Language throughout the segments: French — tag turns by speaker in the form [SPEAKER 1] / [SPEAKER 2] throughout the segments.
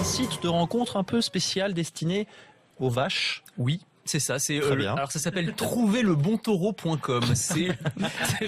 [SPEAKER 1] un site de rencontre un peu spécial destiné aux vaches.
[SPEAKER 2] Oui. C'est ça, c'est
[SPEAKER 1] alors
[SPEAKER 2] ça s'appelle trouverlebonTaureau.com. C'est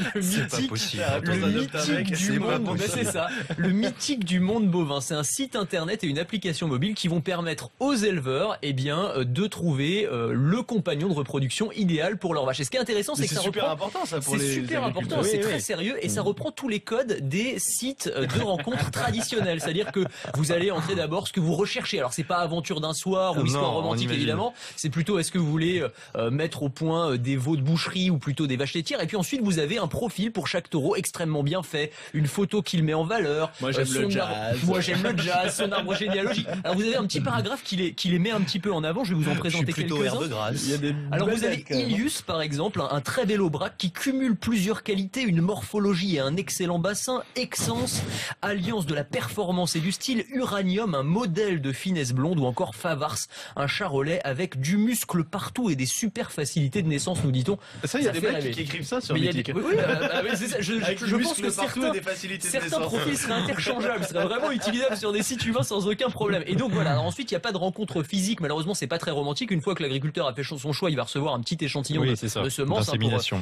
[SPEAKER 2] le mythique du monde. C'est ça, le mythique du monde bovin. C'est un site internet et une application mobile qui vont permettre aux éleveurs, de trouver le compagnon de reproduction idéal pour leur vache. Et ce qui est intéressant, c'est que ça
[SPEAKER 3] super
[SPEAKER 2] reprend.
[SPEAKER 3] important ça pour les.
[SPEAKER 2] C'est super important, c'est très sérieux et ça reprend tous les codes des sites de rencontres traditionnels. C'est-à-dire que vous allez entrer d'abord ce que vous recherchez. Alors c'est pas aventure d'un soir ou histoire romantique évidemment. C'est plutôt est-ce que vous voulez mettre au point des veaux de boucherie ou plutôt des vaches laitières, et puis ensuite vous avez un profil pour chaque taureau extrêmement bien fait, une photo qu'il met en valeur.
[SPEAKER 3] Moi j'aime le jazz.
[SPEAKER 2] Moi j'aime le jazz, son arbre généalogique. Alors vous avez un petit paragraphe qui les met un petit peu en avant. Je vais vous en présenter quelques-uns. Alors vous avez Ilius par exemple, un très bel aubrac qui cumule plusieurs qualités, une morphologie et un excellent bassin, Exence, alliance de la performance et du style, Uranium, un modèle de finesse blonde, ou encore Favars, un charolais avec du muscle partout et des super facilités de naissance, nous dit-on.
[SPEAKER 3] Ça, il y a des mecs qui écrivent ça sur Mythique.
[SPEAKER 2] Oui, c'est ça. Je pense que certains profils seraient interchangeables, seraient vraiment utilisables sur des sites humains sans aucun problème. Et donc voilà. Alors ensuite, il n'y a pas de rencontre physique. Malheureusement, c'est pas très romantique. Une fois que l'agriculteur a fait son choix, il va recevoir un petit échantillon de semences pour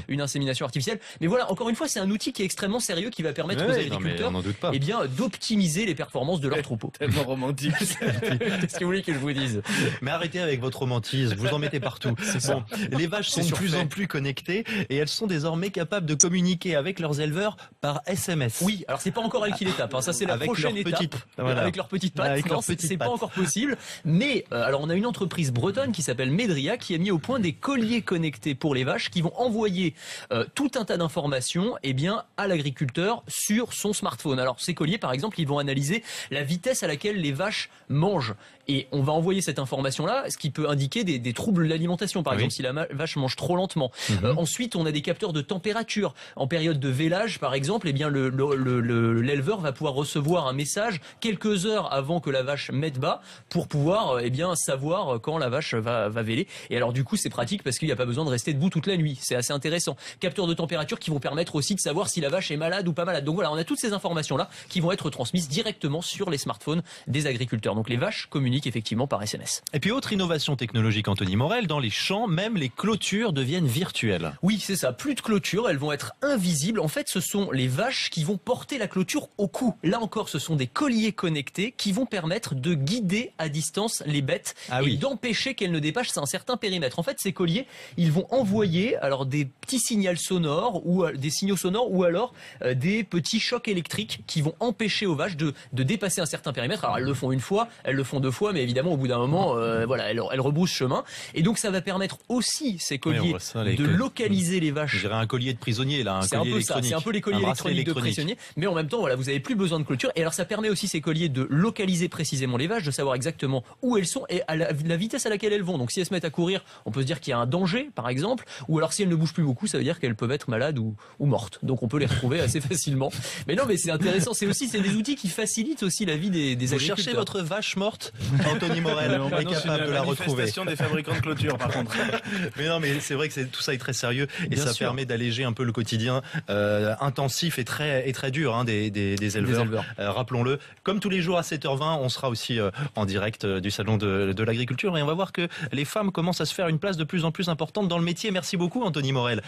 [SPEAKER 2] une insémination artificielle. Mais voilà, encore une fois, c'est un outil qui est extrêmement sérieux qui va permettre aux agriculteurs, d'optimiser les performances de leur troupeau.
[SPEAKER 3] Tellement romantique.
[SPEAKER 2] Qu'est-ce que vous voulez que je vous dise?
[SPEAKER 1] Mais arrêtez avec votre romantisme. Vous en mettez partout. Bon, les vaches sont de plus en plus connectées et elles sont désormais capables de communiquer avec leurs éleveurs par SMS.
[SPEAKER 2] Oui, alors c'est pas encore elles qui les tapent, hein. Ça c'est la prochaine étape. Avec leurs petites pattes. Non, c'est pas encore possible. Mais alors on a une entreprise bretonne qui s'appelle Medria qui a mis au point des colliers connectés pour les vaches qui vont envoyer tout un tas d'informations à l'agriculteur sur son smartphone. Alors ces colliers par exemple, ils vont analyser la vitesse à laquelle les vaches mangent et on va envoyer cette information là, ce qui peut indiquer des troubles de l'alimentation par exemple si la vache mange trop lentement. Ensuite, on a des capteurs de température. En période de vélage, par exemple, l'éleveur va pouvoir recevoir un message quelques heures avant que la vache mette bas pour pouvoir savoir quand la vache va véler. Et alors du coup, c'est pratique parce qu'il n'y a pas besoin de rester debout toute la nuit. C'est assez intéressant. Capteurs de température qui vont permettre aussi de savoir si la vache est malade ou pas malade. Donc voilà, on a toutes ces informations là qui vont être transmises directement sur les smartphones des agriculteurs. Donc les vaches communiquent effectivement par SMS.
[SPEAKER 1] Et puis autre innovation technologique, Anthony Morel, dans les champs, même les clôtures deviennent virtuelles.
[SPEAKER 2] Oui, c'est ça. Plus de clôtures, elles vont être invisibles. En fait, ce sont les vaches qui vont porter la clôture au cou. Là encore, ce sont des colliers connectés qui vont permettre de guider à distance les bêtes et d'empêcher qu'elles ne dépassent un certain périmètre. En fait, ces colliers, ils vont envoyer alors des petits signaux sonores ou alors des petits chocs électriques qui vont empêcher aux vaches de dépasser un certain périmètre. Alors elles le font une fois, elles le font deux fois, mais évidemment au bout d'un moment, elles rebroussent chemin. Et donc ça va permettre aussi ces colliers de localiser les vaches.
[SPEAKER 1] Je dirais un collier de prisonnier là,
[SPEAKER 2] c'est un peu ça, c'est un peu les colliers électroniques de prisonniers, mais en même temps voilà, vous avez plus besoin de clôture. Et alors ça permet aussi ces colliers de localiser précisément les vaches, de savoir exactement où elles sont et à la vitesse à laquelle elles vont. Donc si elles se mettent à courir, on peut se dire qu'il y a un danger par exemple, ou alors si elles ne bougent plus beaucoup, ça veut dire qu'elles peuvent être malades ou mortes. Donc on peut les retrouver assez facilement. Mais non, mais c'est intéressant, c'est des outils qui facilitent aussi la vie des agriculteurs.
[SPEAKER 1] Vous cherchez votre vache morte, Anthony Morel est capable de la retrouver.
[SPEAKER 3] Des fabricants de clôture par contre.
[SPEAKER 1] Mais non, mais c'est vrai que tout ça est très sérieux et ça permet d'alléger un peu le quotidien intensif et très dur des éleveurs. Rappelons-le, comme tous les jours à 7h20, on sera aussi en direct du salon de l'agriculture et on va voir que les femmes commencent à se faire une place de plus en plus importante dans le métier. Merci beaucoup Anthony Morel.